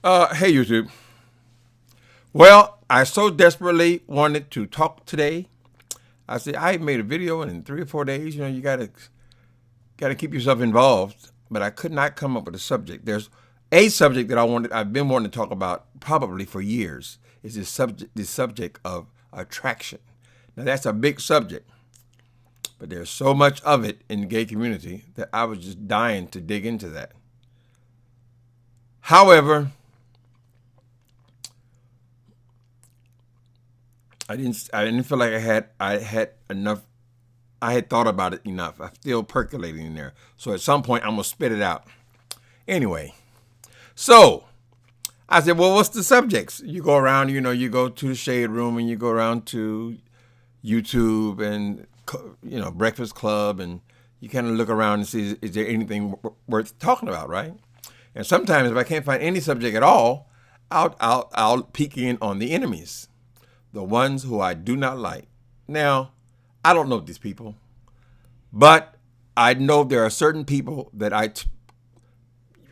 Hey YouTube. Well, I so desperately wanted to talk today. I said I made a video, and in 3 or 4 days, you gotta keep yourself involved. But I could not come up with a subject. There's a subject that I've been wanting to talk about probably for years. Is this subject of attraction. Now that's a big subject, but there's so much of it in the gay community that I was just dying to dig into that. However, I didn't feel like I had enough. I had thought about it enough. I'm still percolating in there. So at some point I'm gonna spit it out. Anyway, so I said, well, what's the subjects? You go around, you go to the shade room and you go around to YouTube and Breakfast Club, and you kind of look around and see is there anything worth talking about, right? And sometimes if I can't find any subject at all, I'll peek in on the enemies, the ones who I do not like. Now, I don't know these people, but I know there are certain people that I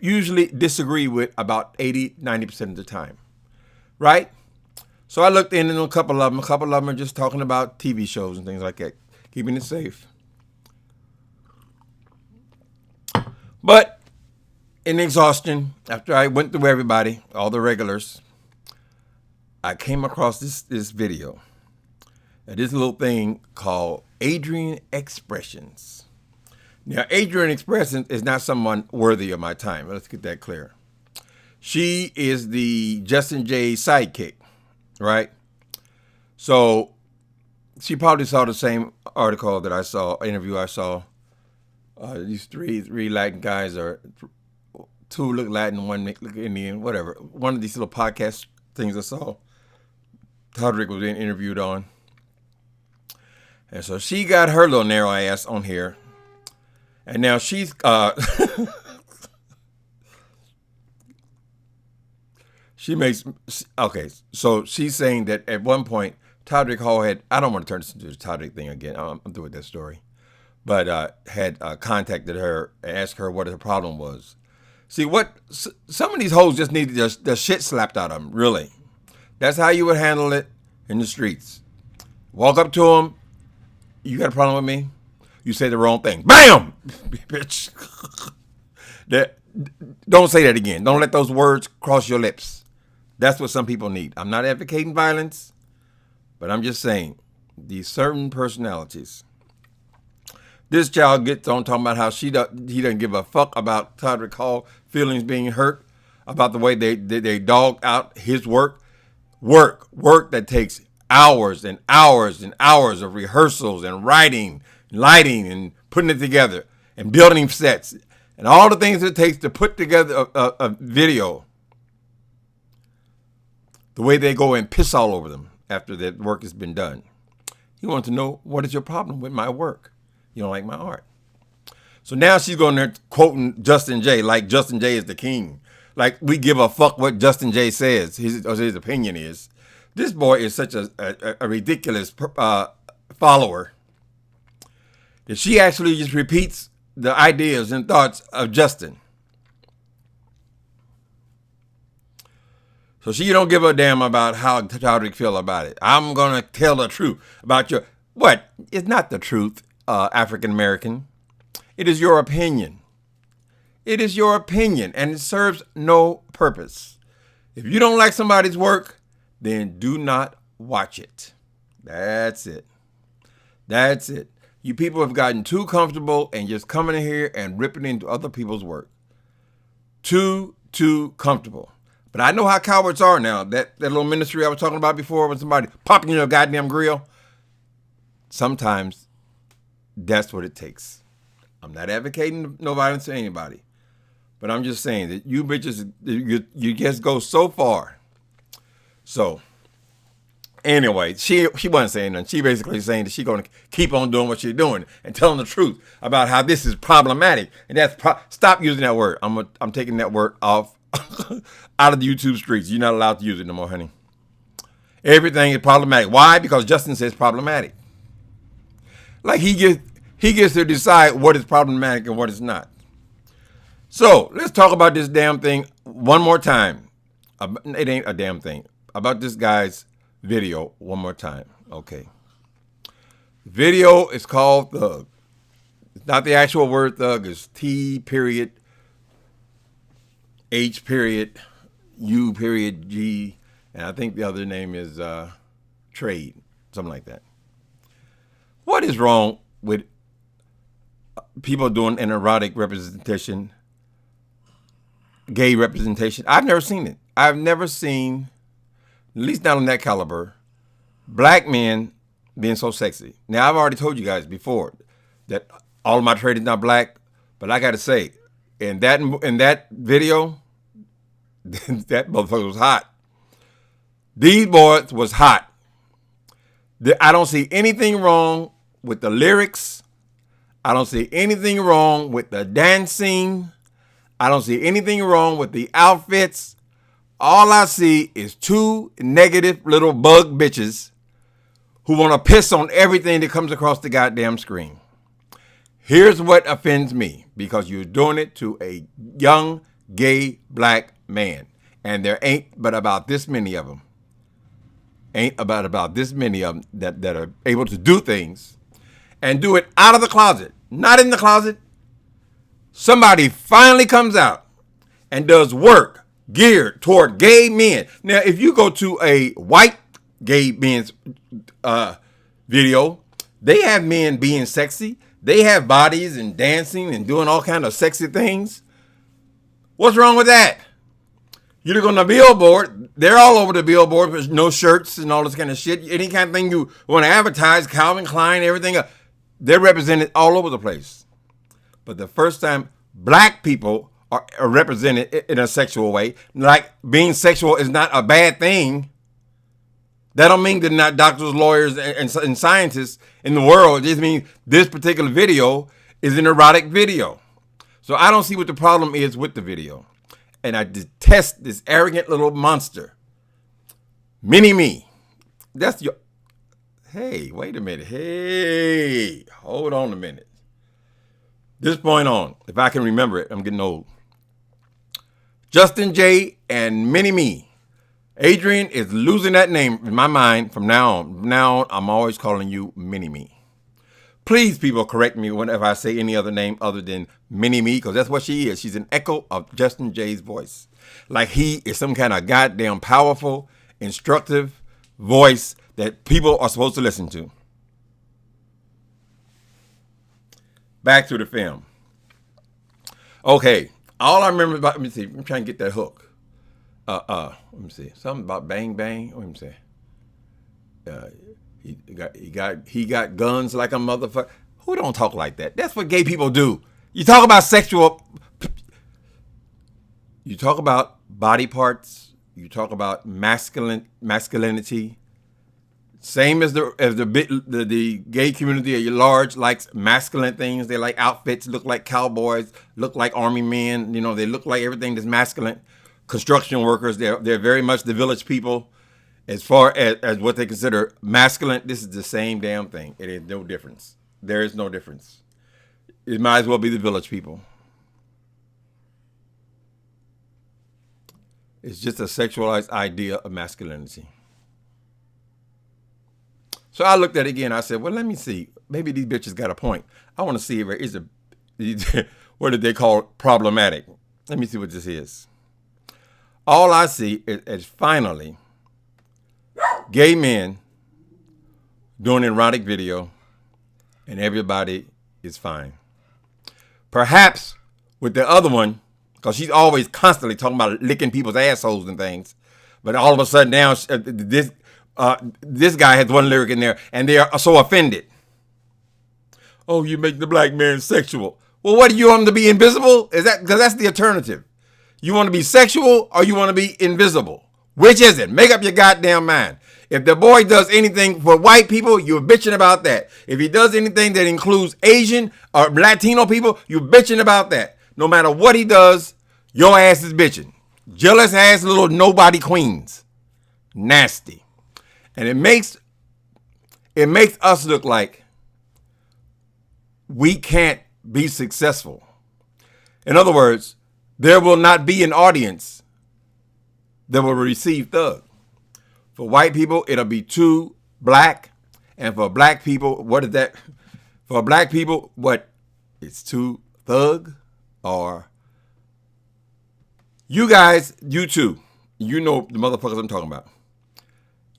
usually disagree with about 80-90% of the time, right? So I looked in on a couple of them. A couple of them are just talking about TV shows and things like that, keeping it safe. But in exhaustion, after I went through everybody, all the regulars, I came across this video. This little thing called Adrian Expressions. Now, Adrian Expressions is not someone worthy of my time. Let's get that clear. She is the Justin J sidekick, right? So she probably saw the same article that I saw, interview I saw. These three Latin guys, are two look Latin, one look Indian, whatever. One of these little podcast things I saw, Todrick was being interviewed on. And so she got her little narrow ass on here. And now she's she makes okay. So she's saying that at one point Todrick Hall had, I don't want to turn this into a Todrick thing again. I'm through with that story. But had contacted her and asked her what her problem was. See, some of these hoes just need the shit slapped out of them. Really, that's how you would handle it in the streets. Walk up to them. You got a problem with me? You say the wrong thing. Bam! Bitch. Don't say that again. Don't let those words cross your lips. That's what some people need. I'm not advocating violence, but I'm just saying these certain personalities. This child gets on talking about how he doesn't give a fuck about Todrick Hall feelings being hurt, about the way they dog out his work that takes hours and hours and hours of rehearsals and writing, lighting, and putting it together, and building sets, and all the things it takes to put together a video. The way they go and piss all over them after that work has been done. He wants to know, what is your problem with my work? You don't like my art. So now she's going there quoting Justin J, like Justin J is the king. Like we give a fuck what Justin J says, his opinion is. This boy is such a ridiculous follower that she actually just repeats the ideas and thoughts of Justin. So she don't give a damn about how Todrick feel about it. I'm going to tell the truth about your... What? It's not the truth, African American. It is your opinion. It is your opinion, and it serves no purpose. If you don't like somebody's work, then do not watch it. That's it. That's it. You people have gotten too comfortable and just coming in here and ripping into other people's work. Too comfortable. But I know how cowards are now. That little ministry I was talking about before with somebody popping in your goddamn grill. Sometimes that's what it takes. I'm not advocating no violence to anybody. But I'm just saying that you bitches, you just go so far. So, anyway, she wasn't saying nothing. She basically saying that she's going to keep on doing what she's doing and telling the truth about how this is problematic. And that's stop using that word. I'm taking that word off out of the YouTube streets. You're not allowed to use it no more, honey. Everything is problematic. Why? Because Justin says problematic. Like he gets to decide what is problematic and what is not. So let's talk about this damn thing one more time. It ain't a damn thing. About this guy's video one more time. Okay. Video is called Thug. It's not the actual word thug. It's T period H period U period G. And I think the other name is Trade. Something like that. What is wrong with people doing an erotic representation, gay representation? I've never seen it. I've never seen, at least not on that caliber, black men being so sexy. Now, I've already told you guys before that all of my trade is not black, but I got to say, in that video, that motherfucker was hot. These boys was hot. I don't see anything wrong with the lyrics. I don't see anything wrong with the dancing. I don't see anything wrong with the outfits. All I see is two negative little bug bitches who want to piss on everything that comes across the goddamn screen. Here's what offends me, because you're doing it to a young, gay, black man. And there ain't but about this many of them. Ain't about this many of them that are able to do things and do it out of the closet, not in the closet. Somebody finally comes out and does work geared toward gay men. Now, if you go to a white gay men's video, they have men being sexy. They have bodies and dancing and doing all kind of sexy things. What's wrong with that? You look on the billboard, they're all over the billboard with no shirts and all this kind of shit. Any kind of thing you want to advertise, Calvin Klein, everything, they're represented all over the place. But the first time black people are represented in a sexual way, like being sexual is not a bad thing, that don't mean they're not doctors, lawyers, and scientists in the world. It just means this particular video is an erotic video. So I don't see what the problem is with the video. And I detest this arrogant little monster. Mini-Me. That's your... Hey, wait a minute. Hey, hold on a minute. This point on, if I can remember it, I'm getting old. Justin J and Mini-Me. Adrian is losing that name in my mind from now on. From now on, I'm always calling you Mini-Me. Please, people, correct me whenever I say any other name other than Mini-Me, because that's what she is. She's an echo of Justin J's voice. Like he is some kind of goddamn powerful, instructive voice that people are supposed to listen to. Back to the film. Okay, all I remember about, let me see, I'm trying to get that hook. Let me see, something about bang bang. Let me see. He got guns like a motherfucker. Who don't talk like that? That's what gay people do. You talk about you talk about body parts. You talk about masculinity. Same as the gay community at large likes masculine things. They like outfits, look like cowboys, look like army men. You know, they look like everything that's masculine. Construction workers, they're very much the village people. As far as what they consider masculine, this is the same damn thing. It is no difference. There is no difference. It might as well be the village people. It's just a sexualized idea of masculinity. So I looked at it again. I said, well, let me see. Maybe these bitches got a point. I want to see if it's what did they call it? Problematic. Let me see what this is. All I see is finally gay men doing an erotic video, and everybody is fine. Perhaps with the other one, because she's always constantly talking about licking people's assholes and things, but all of a sudden now this guy has one lyric in there, and they are so offended. Oh, you make the black man sexual. Well, what do you want him to be, invisible? Is that because that's the alternative? You want to be sexual or you want to be invisible? Which is it? Make up your goddamn mind. If the boy does anything for white people, you're bitching about that. If he does anything that includes Asian or Latino people, you're bitching about that. No matter what he does, your ass is bitching. Jealous ass little nobody queens. Nasty. And it makes us look like we can't be successful. In other words, there will not be an audience that will receive thug. For white people, it'll be too black. And for black people, what is that? For black people, what? It's too thug? Or you guys, you too. You know the motherfuckers I'm talking about.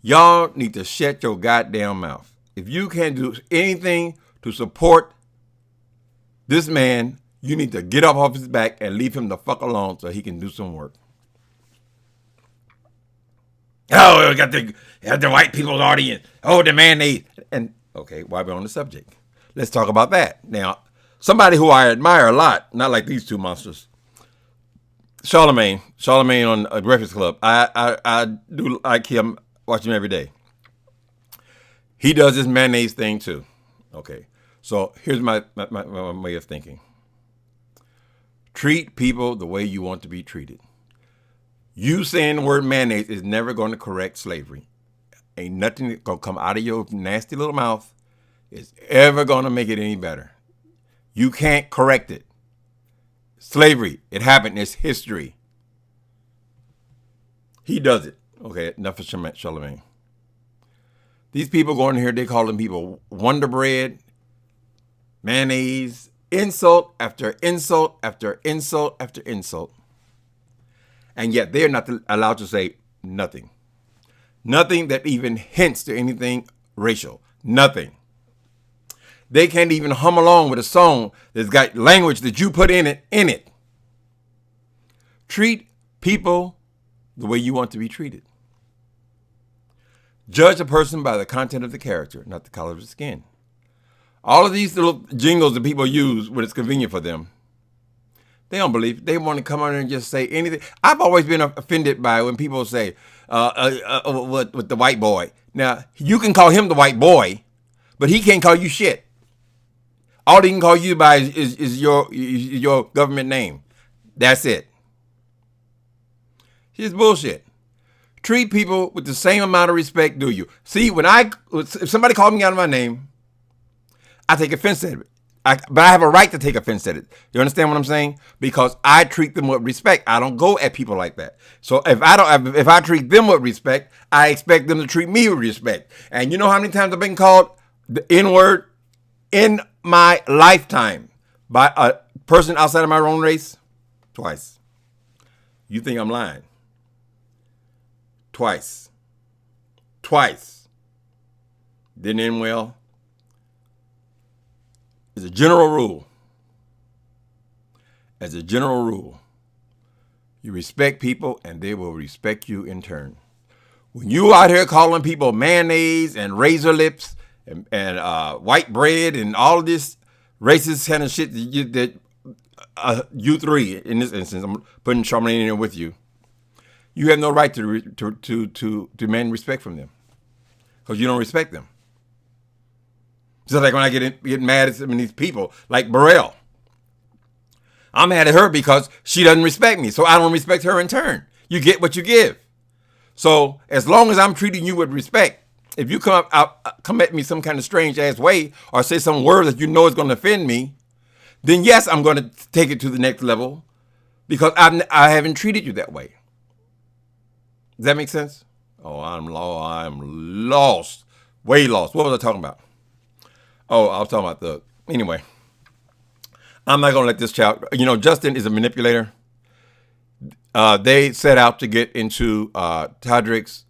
Y'all need to shut your goddamn mouth. If you can't do anything to support this man, you need to get up off his back and leave him the fuck alone so he can do some work. Oh, we got the white people's audience. Oh, the mayonnaise. And okay, while we're on the subject, let's talk about that. Now, somebody who I admire a lot, not like these two monsters, Charlemagne on a Breakfast Club. I do like him, watch him every day. He does this mayonnaise thing too. Okay, so here's my way of thinking. Treat people the way you want to be treated. You saying the word mayonnaise is never going to correct slavery. Ain't nothing that's going to come out of your nasty little mouth is ever going to make it any better. You can't correct it. Slavery, it happened. It's history. He does it. Okay, enough of Charlemagne. These people going here, they call them people Wonder Bread, mayonnaise, insult after insult after insult after insult. And yet they're not allowed to say nothing. Nothing that even hints to anything racial. Nothing. They can't even hum along with a song that's got language that you put in it. Treat people the way you want to be treated. Judge a person by the content of the character, not the color of the skin. All of these little jingles that people use when it's convenient for them, they don't believe it. They want to come on and just say anything. I've always been offended by when people say, with the white boy. Now, you can call him the white boy, but he can't call you shit. All he can call you by is your government name. That's it. It's bullshit. Treat people with the same amount of respect, do you? See, if somebody called me out of my name, I take offense at it. But I have a right to take offense at it. You understand what I'm saying? Because I treat them with respect. I don't go at people like that. So if I treat them with respect, I expect them to treat me with respect. And you know how many times I've been called the N-word in my lifetime by a person outside of my own race? Twice. You think I'm lying? Twice. Didn't end well. As a general rule, you respect people and they will respect you in turn. When you out here calling people mayonnaise and razor lips and white bread and all of this racist kind of shit that you three, in this instance, I'm putting Charlemagne in there with you, you have no right to demand respect from them because you don't respect them. Just like when I get mad at some of these people, like Burrell. I'm mad at her because she doesn't respect me, so I don't respect her in turn. You get what you give. So as long as I'm treating you with respect, if you come at me some kind of strange ass way or say some word that you know is going to offend me, then yes, I'm going to take it to the next level because I haven't treated you that way. Does that make sense? Oh, I'm lost. Way lost. What was I talking about? Oh, I was talking about anyway, I'm not going to let this child, Justin is a manipulator. They set out to get into Todrick's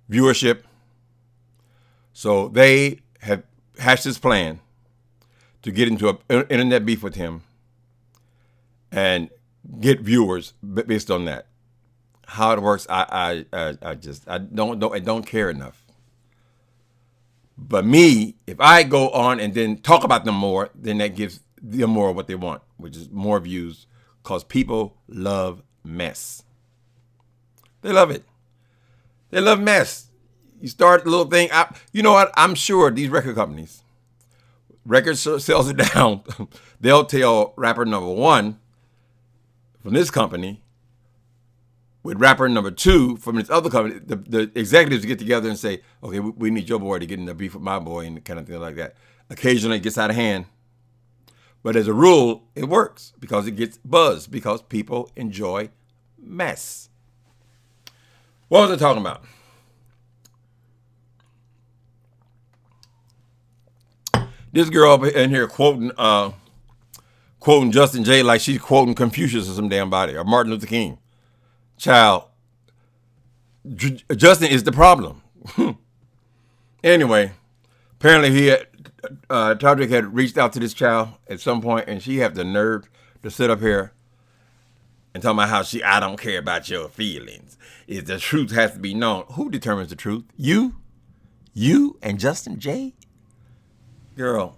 viewership. So they have hatched this plan to get into an internet beef with him and get viewers based on that. How it works, I don't care enough. But me, if I go on and then talk about them more, then that gives them more of what they want, which is more views, because people love mess. They love it. They love mess. You start a little thing. You know what? I'm sure these record companies, record sales are down. They'll tell rapper number one from this company with rapper number two from this other company, the executives get together and say, okay, we need your boy to get in the beef with my boy and kind of thing like that. Occasionally it gets out of hand. But as a rule, it works because it gets buzz because people enjoy mess. What was I talking about? This girl up in here quoting Justin J like she's quoting Confucius or some damn body or Martin Luther King. Child, Justin is the problem. Anyway, apparently T.H.U.G had reached out to this child at some point, and she had the nerve to sit up here and talk about how I don't care about your feelings. If the truth has to be known. Who determines the truth? You? You and Justin J? Girl,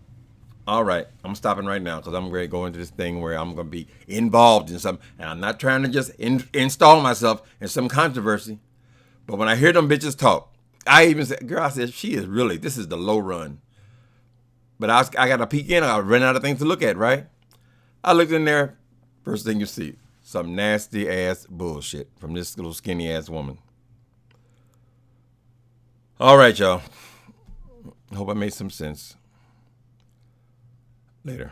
all right, I'm stopping right now because I'm ready to go into this thing where I'm going to be involved in something. And I'm not trying to just install myself in some controversy. But when I hear them bitches talk, I even said, girl, I said, this is the low run. But I got to peek in. I ran out of things to look at, right? I looked in there. First thing you see, some nasty ass bullshit from this little skinny ass woman. All right, y'all. Hope I made some sense. Later.